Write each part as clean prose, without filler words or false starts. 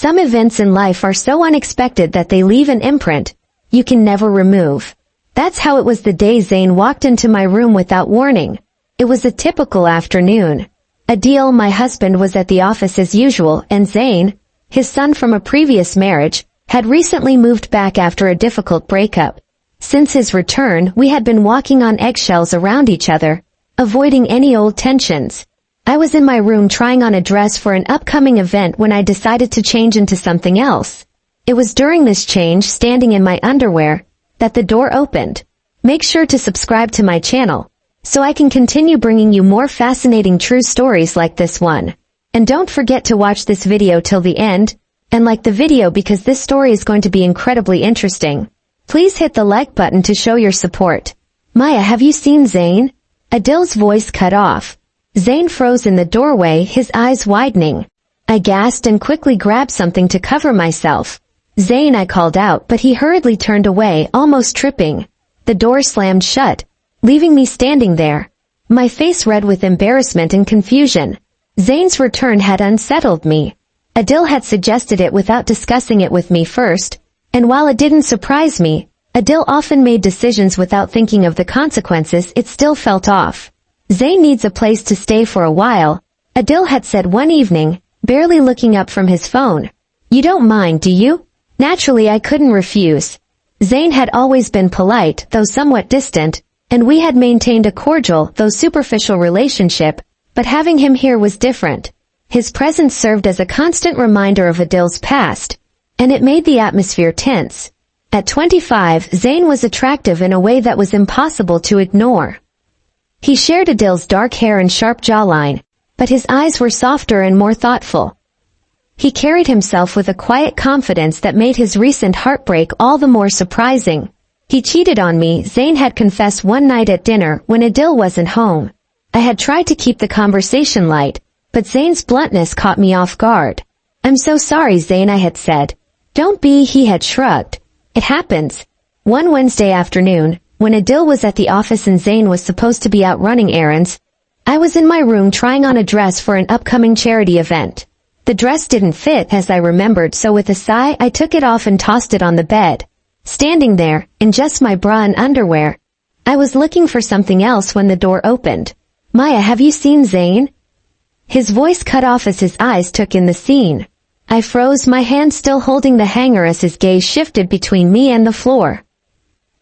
Some events in life are so unexpected that they leave an imprint you can never remove. That's how it was the day Zane walked into my room without warning. It was a typical afternoon. Adil, my husband, was at the office as usual, and Zane, his son from a previous marriage, had recently moved back after a difficult breakup. Since his return, we had been walking on eggshells around each other, avoiding any old tensions. I was in my room trying on a dress for an upcoming event when I decided to change into something else. It was during this change, standing in my underwear, that the door opened. Make sure to subscribe to my channel, so I can continue bringing you more fascinating true stories like this one. And don't forget to watch this video till the end, and like the video because this story is going to be incredibly interesting. Please hit the like button to show your support. Maya, have you seen Zane? Adil's voice cut off. Zane froze in the doorway, his eyes widening. I gasped and quickly grabbed something to cover myself. Zane, I called out, but he hurriedly turned away, almost tripping. The door slammed shut, leaving me standing there, my face red with embarrassment and confusion. Zane's return had unsettled me. Adil had suggested it without discussing it with me first, and while it didn't surprise me, Adil often made decisions without thinking of the consequences. It still felt off. Zane needs a place to stay for a while, Adil had said one evening, barely looking up from his phone. You don't mind, do you? Naturally, I couldn't refuse. Zane had always been polite, though somewhat distant, and we had maintained a cordial, though superficial relationship, but having him here was different. His presence served as a constant reminder of Adil's past, and it made the atmosphere tense. At 25, Zane was attractive in a way that was impossible to ignore. He shared Adil's dark hair and sharp jawline, but his eyes were softer and more thoughtful. He carried himself with a quiet confidence that made his recent heartbreak all the more surprising. He cheated on me, Zane had confessed one night at dinner when Adil wasn't home. I had tried to keep the conversation light, but Zane's bluntness caught me off guard. I'm so sorry, Zane, I had said. Don't be, he had shrugged. It happens. One Wednesday afternoon, when Adil was at the office and Zane was supposed to be out running errands, I was in my room trying on a dress for an upcoming charity event. The dress didn't fit as I remembered, so with a sigh I took it off and tossed it on the bed. Standing there, in just my bra and underwear, I was looking for something else when the door opened. Maya, have you seen Zane? His voice cut off as his eyes took in the scene. I froze, my hand still holding the hanger as his gaze shifted between me and the floor.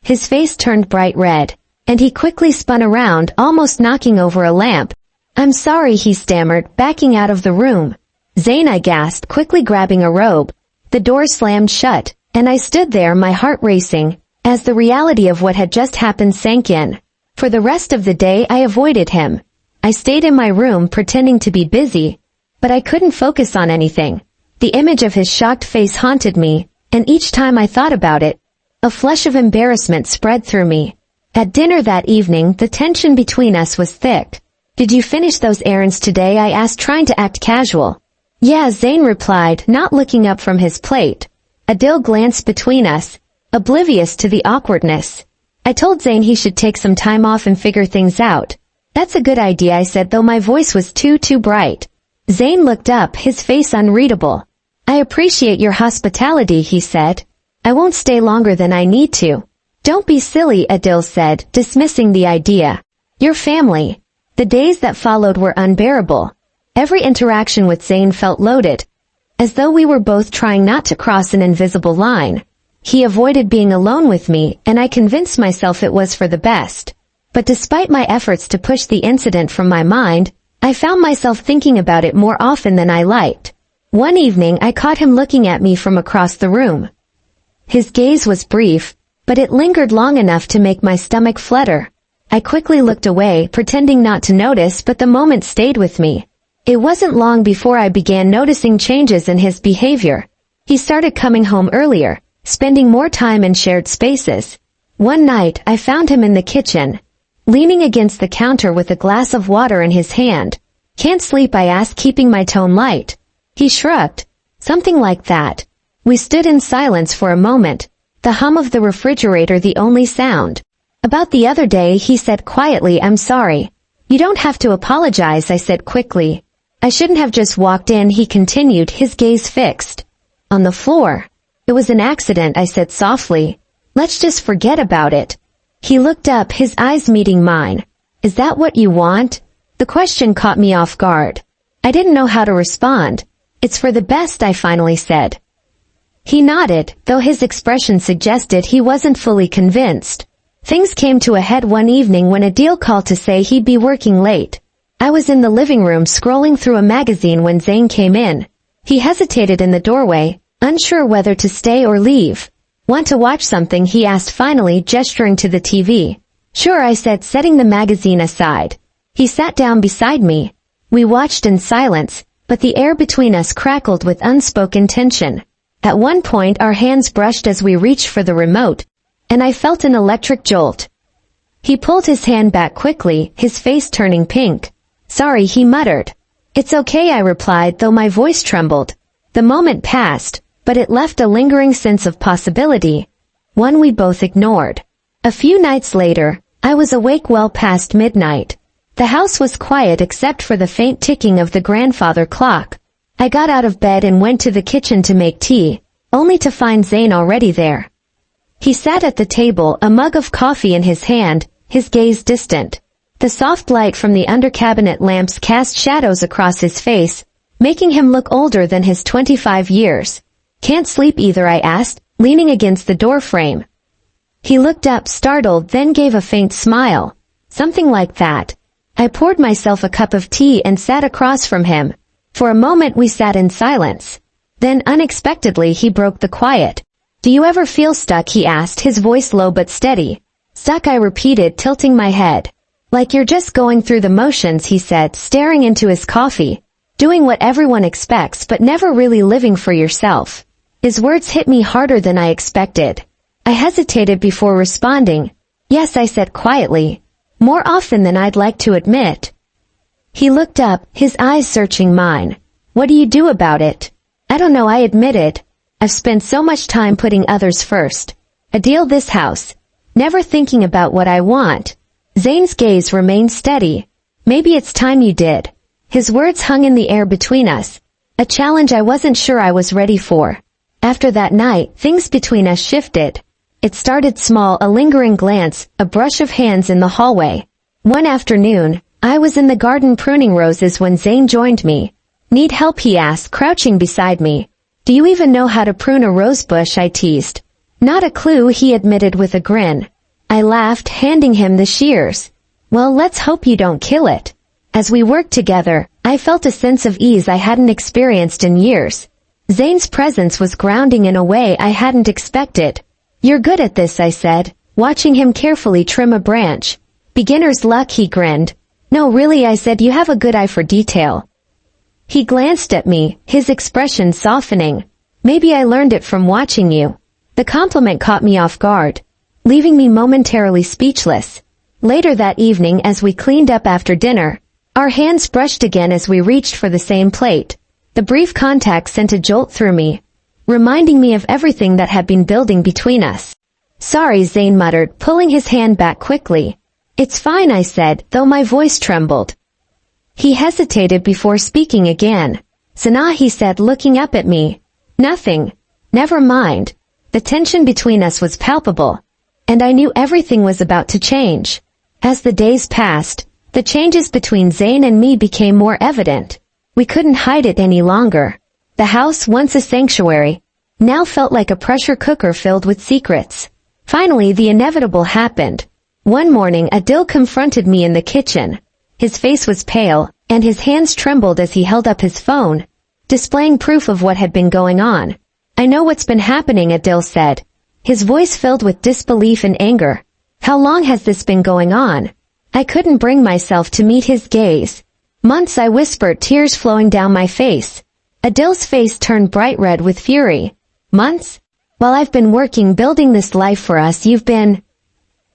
His face turned bright red, and he quickly spun around, almost knocking over a lamp. I'm sorry, he stammered, backing out of the room. Zane, I gasped, quickly grabbing a robe. The door slammed shut, and I stood there, my heart racing, as the reality of what had just happened sank in. For the rest of the day I avoided him. I stayed in my room pretending to be busy, but I couldn't focus on anything. The image of his shocked face haunted me, and each time I thought about it, a flush of embarrassment spread through me. At dinner that evening, the tension between us was thick. Did you finish those errands today? I asked, trying to act casual. Yeah, Zane replied, not looking up from his plate. Adil glanced between us, oblivious to the awkwardness. I told Zane he should take some time off and figure things out. That's a good idea, I said, though my voice was too bright. Zane looked up, his face unreadable. I appreciate your hospitality, he said. I won't stay longer than I need to. Don't be silly, Adil said, dismissing the idea. Your family. The days that followed were unbearable. Every interaction with Zane felt loaded, as though we were both trying not to cross an invisible line. He avoided being alone with me, and I convinced myself it was for the best. But despite my efforts to push the incident from my mind, I found myself thinking about it more often than I liked. One evening I caught him looking at me from across the room. His gaze was brief, but it lingered long enough to make my stomach flutter. I quickly looked away, pretending not to notice, but the moment stayed with me. It wasn't long before I began noticing changes in his behavior. He started coming home earlier, spending more time in shared spaces. One night, I found him in the kitchen, leaning against the counter with a glass of water in his hand. Can't sleep, I asked, keeping my tone light. He shrugged. Something like that. We stood in silence for a moment, the hum of the refrigerator the only sound. About the other day, he said quietly, I'm sorry. You don't have to apologize, I said quickly. I shouldn't have just walked in, he continued, his gaze fixed. On the floor. It was an accident, I said softly. Let's just forget about it. He looked up, his eyes meeting mine. Is that what you want? The question caught me off guard. I didn't know how to respond. It's for the best, I finally said. He nodded, though his expression suggested he wasn't fully convinced. Things came to a head one evening when Adil called to say he'd be working late. I was in the living room scrolling through a magazine when Zain came in. He hesitated in the doorway, unsure whether to stay or leave. Want to watch something? He asked finally, gesturing to the TV. Sure, I said, setting the magazine aside. He sat down beside me. We watched in silence, but the air between us crackled with unspoken tension. At one point our hands brushed as we reached for the remote, and I felt an electric jolt. He pulled his hand back quickly, his face turning pink. Sorry, he muttered. It's okay, I replied, though my voice trembled. The moment passed, but it left a lingering sense of possibility, one we both ignored. A few nights later, I was awake well past midnight. The house was quiet except for the faint ticking of the grandfather clock. I got out of bed and went to the kitchen to make tea, only to find Zain already there. He sat at the table, a mug of coffee in his hand, his gaze distant. The soft light from the under-cabinet lamps cast shadows across his face, making him look older than his 25 years. Can't sleep either, I asked, leaning against the doorframe. He looked up, startled, then gave a faint smile. Something like that. I poured myself a cup of tea and sat across from him. For a moment we sat in silence. Then unexpectedly he broke the quiet. Do you ever feel stuck? He asked, his voice low but steady. Stuck, I repeated, tilting my head. Like you're just going through the motions, he said, staring into his coffee. Doing what everyone expects but never really living for yourself. His words hit me harder than I expected. I hesitated before responding. Yes, I said quietly. More often than I'd like to admit. He looked up, his eyes searching mine. What do you do about it? I don't know, I admitted. I've spent so much time putting others first. Adil, this house. Never thinking about what I want. Zain's gaze remained steady. Maybe it's time you did. His words hung in the air between us. A challenge I wasn't sure I was ready for. After that night, things between us shifted. It started small, a lingering glance, a brush of hands in the hallway. One afternoon, I was in the garden pruning roses when Zain joined me. Need help? He asked, crouching beside me. Do you even know how to prune a rosebush? I teased. Not a clue, he admitted with a grin. I laughed, handing him the shears. Well, let's hope you don't kill it. As we worked together, I felt a sense of ease I hadn't experienced in years. Zain's presence was grounding in a way I hadn't expected. You're good at this, I said, watching him carefully trim a branch. Beginner's luck, he grinned. No, really, I said, you have a good eye for detail. He glanced at me, his expression softening. Maybe I learned it from watching you. The compliment caught me off guard, leaving me momentarily speechless. Later that evening, as we cleaned up after dinner, our hands brushed again as we reached for the same plate. The brief contact sent a jolt through me, reminding me of everything that had been building between us. Sorry, Zain muttered, pulling his hand back quickly. It's fine, I said, though my voice trembled. He hesitated before speaking again. Sana, he said, looking up at me. Nothing. Never mind. The tension between us was palpable, and I knew everything was about to change. As the days passed, the changes between Zain and me became more evident. We couldn't hide it any longer. The house, once a sanctuary, now felt like a pressure cooker filled with secrets. Finally, the inevitable happened. One morning, Adil confronted me in the kitchen. His face was pale, and his hands trembled as he held up his phone, displaying proof of what had been going on. I know what's been happening, Adil said, his voice filled with disbelief and anger. How long has this been going on? I couldn't bring myself to meet his gaze. Months, I whispered, tears flowing down my face. Adil's face turned bright red with fury. Months? While I've been working, building this life for us, you've been...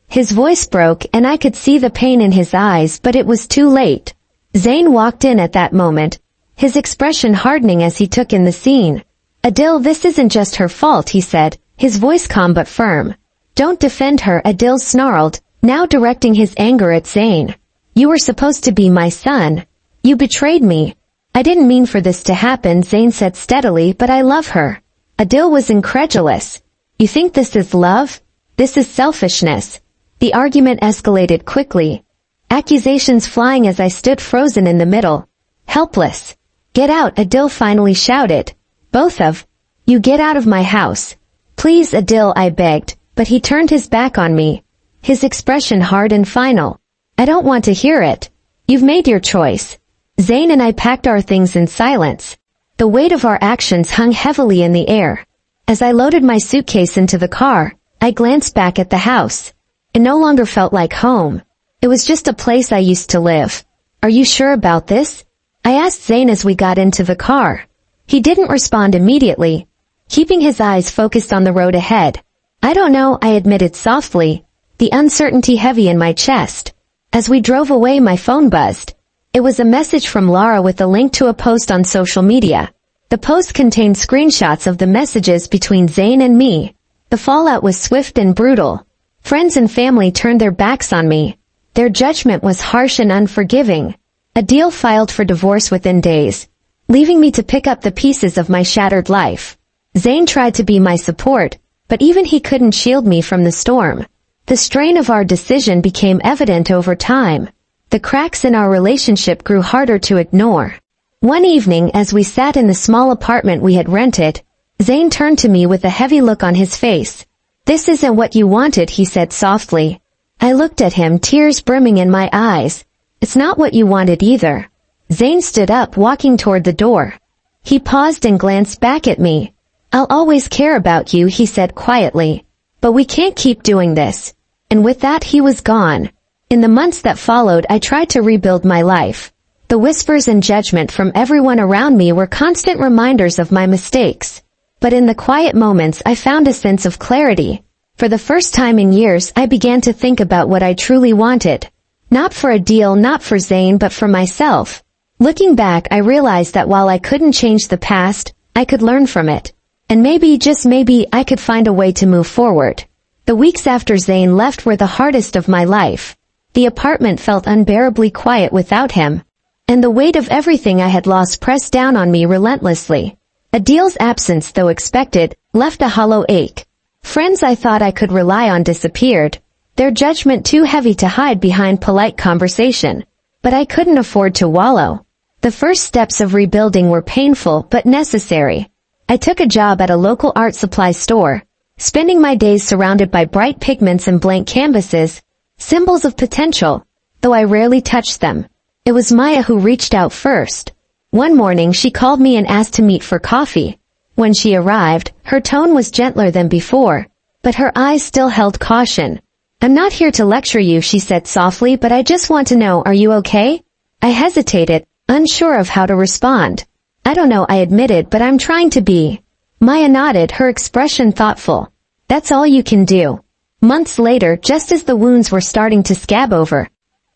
His voice broke, and I could see the pain in his eyes, but it was too late. Zain walked in at that moment, his expression hardening as he took in the scene. Adil, this isn't just her fault, he said, his voice calm but firm. Don't defend her, Adil snarled, now directing his anger at Zain. You were supposed to be my son. You betrayed me. I didn't mean for this to happen, Zain said steadily, but I love her. Adil was incredulous. You think this is love? This is selfishness. The argument escalated quickly. Accusations flying as I stood frozen in the middle. Helpless. Get out, Adil finally shouted. Both of you get out of my house. Please, Adil, I begged, but he turned his back on me. His expression hard and final. I don't want to hear it. You've made your choice. Zain and I packed our things in silence. The weight of our actions hung heavily in the air. As I loaded my suitcase into the car, I glanced back at the house. It no longer felt like home. It was just a place I used to live. Are you sure about this? I asked Zain as we got into the car. He didn't respond immediately, keeping his eyes focused on the road ahead. I don't know, I admitted softly, the uncertainty heavy in my chest. As we drove away, my phone buzzed. It was a message from Lara with a link to a post on social media. The post contained screenshots of the messages between Zain and me. The fallout was swift and brutal. Friends and family turned their backs on me. Their judgment was harsh and unforgiving. Adil filed for divorce within days, leaving me to pick up the pieces of my shattered life. Zain tried to be my support, but even he couldn't shield me from the storm. The strain of our decision became evident over time. The cracks in our relationship grew harder to ignore. One evening, as we sat in the small apartment we had rented, Zain turned to me with a heavy look on his face. This isn't what you wanted, he said softly. I looked at him, tears brimming in my eyes. It's not what you wanted either. Zain stood up, walking toward the door. He paused and glanced back at me. I'll always care about you, he said quietly. But we can't keep doing this. And with that he was gone. In the months that followed, I tried to rebuild my life. The whispers and judgment from everyone around me were constant reminders of my mistakes. But in the quiet moments I found a sense of clarity. For the first time in years I began to think about what I truly wanted. Not for Adil, not for Zain, but for myself. Looking back, I realized that while I couldn't change the past, I could learn from it. And maybe, just maybe, I could find a way to move forward. The weeks after Zain left were the hardest of my life. The apartment felt unbearably quiet without him, and the weight of everything I had lost pressed down on me relentlessly. Adil's absence, though expected, left a hollow ache. Friends I thought I could rely on disappeared, their judgment too heavy to hide behind polite conversation. But I couldn't afford to wallow. The first steps of rebuilding were painful but necessary. I took a job at a local art supply store, spending my days surrounded by bright pigments and blank canvases, symbols of potential, though I rarely touched them. It was Maya who reached out first. One morning she called me and asked to meet for coffee. When she arrived, her tone was gentler than before, but her eyes still held caution. I'm not here to lecture you, she said softly, but I just want to know, are you okay? I hesitated, unsure of how to respond. I don't know, I admitted, but I'm trying to be. Maya nodded, her expression thoughtful. That's all you can do. Months later, just as the wounds were starting to scab over,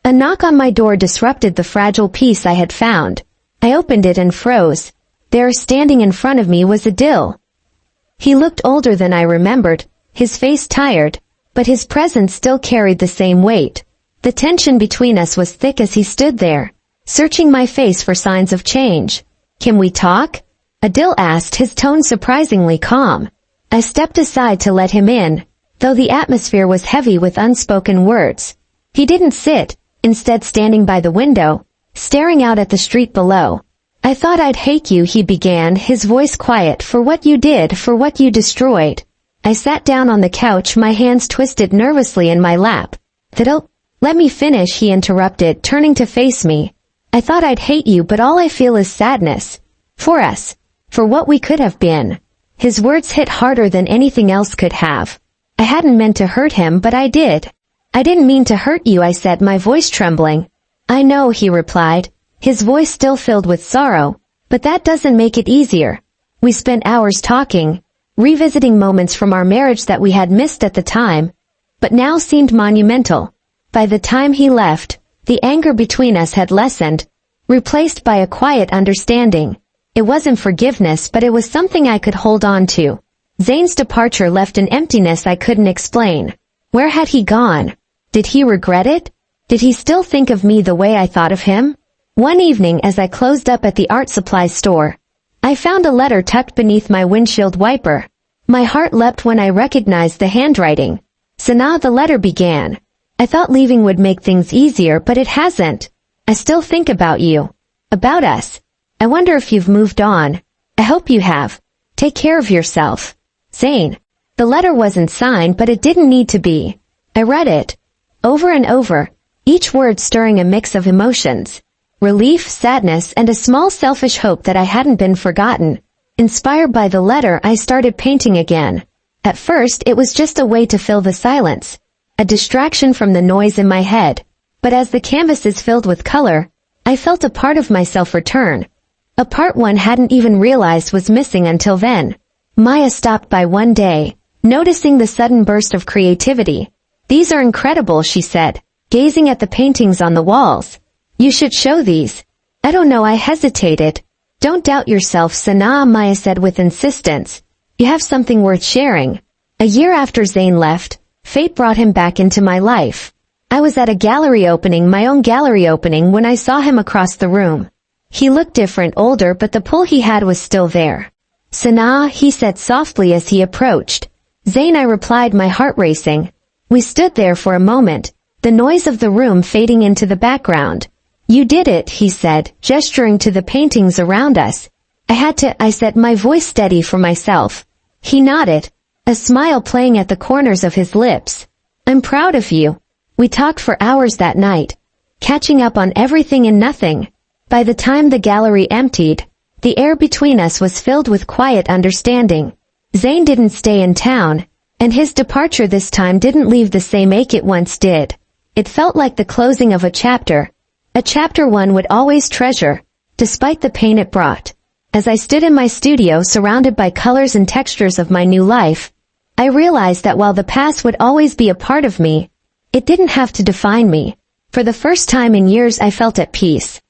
a knock on my door disrupted the fragile peace I had found. I opened it and froze. There, standing in front of me, was Adil. He looked older than I remembered, his face tired, but his presence still carried the same weight. The tension between us was thick as he stood there, searching my face for signs of change. Can we talk? Adil asked, his tone surprisingly calm. I stepped aside to let him in, though the atmosphere was heavy with unspoken words. He didn't sit, instead standing by the window, staring out at the street below. I thought I'd hate you, he began, his voice quiet, for what you did, for what you destroyed. I sat down on the couch, my hands twisted nervously in my lap. Let me finish, he interrupted, turning to face me. I thought I'd hate you, but all I feel is sadness. For us. For what we could have been. His words hit harder than anything else could have. I hadn't meant to hurt him, but I did. I didn't mean to hurt you, I said, my voice trembling. I know, he replied, his voice still filled with sorrow, but that doesn't make it easier. We spent hours talking, revisiting moments from our marriage that we had missed at the time, but now seemed monumental. By the time he left, the anger between us had lessened, replaced by a quiet understanding. It wasn't forgiveness, but it was something I could hold on to. Zain's departure left an emptiness I couldn't explain. Where had he gone? Did he regret it? Did he still think of me the way I thought of him? One evening as I closed up at the art supply store, I found a letter tucked beneath my windshield wiper. My heart leapt when I recognized the handwriting. Sana, the letter began. I thought leaving would make things easier, but it hasn't. I still think about you. About us. I wonder if you've moved on. I hope you have. Take care of yourself. Zane. The letter wasn't signed, but it didn't need to be. I read it. Over and over, each word stirring a mix of emotions. Relief, sadness, and a small selfish hope that I hadn't been forgotten. Inspired by the letter, I started painting again. At first, it was just a way to fill the silence. A distraction from the noise in my head. But as the canvases filled with color, I felt a part of myself return. A part one hadn't even realized was missing until then. Maya stopped by one day, noticing the sudden burst of creativity. These are incredible, she said, gazing at the paintings on the walls. You should show these. I don't know, I hesitated. Don't doubt yourself, Sana, Maya said with insistence. You have something worth sharing. A year after Zane left, fate brought him back into my life. I was at a gallery opening, my own gallery opening, when I saw him across the room. He looked different, older, but the pull he had was still there. Sana, he said softly as he approached. Zane, I replied, my heart racing. We stood there for a moment, the noise of the room fading into the background. You did it, he said, gesturing to the paintings around us. I said, my voice steady for myself. He nodded, a smile playing at the corners of his lips. I'm proud of you. We talked for hours that night, catching up on everything and nothing. By the time the gallery emptied, the air between us was filled with quiet understanding. Zane didn't stay in town, and his departure this time didn't leave the same ache it once did. It felt like the closing of a chapter one would always treasure, despite the pain it brought. As I stood in my studio surrounded by colors and textures of my new life, I realized that while the past would always be a part of me, it didn't have to define me. For the first time in years I felt at peace.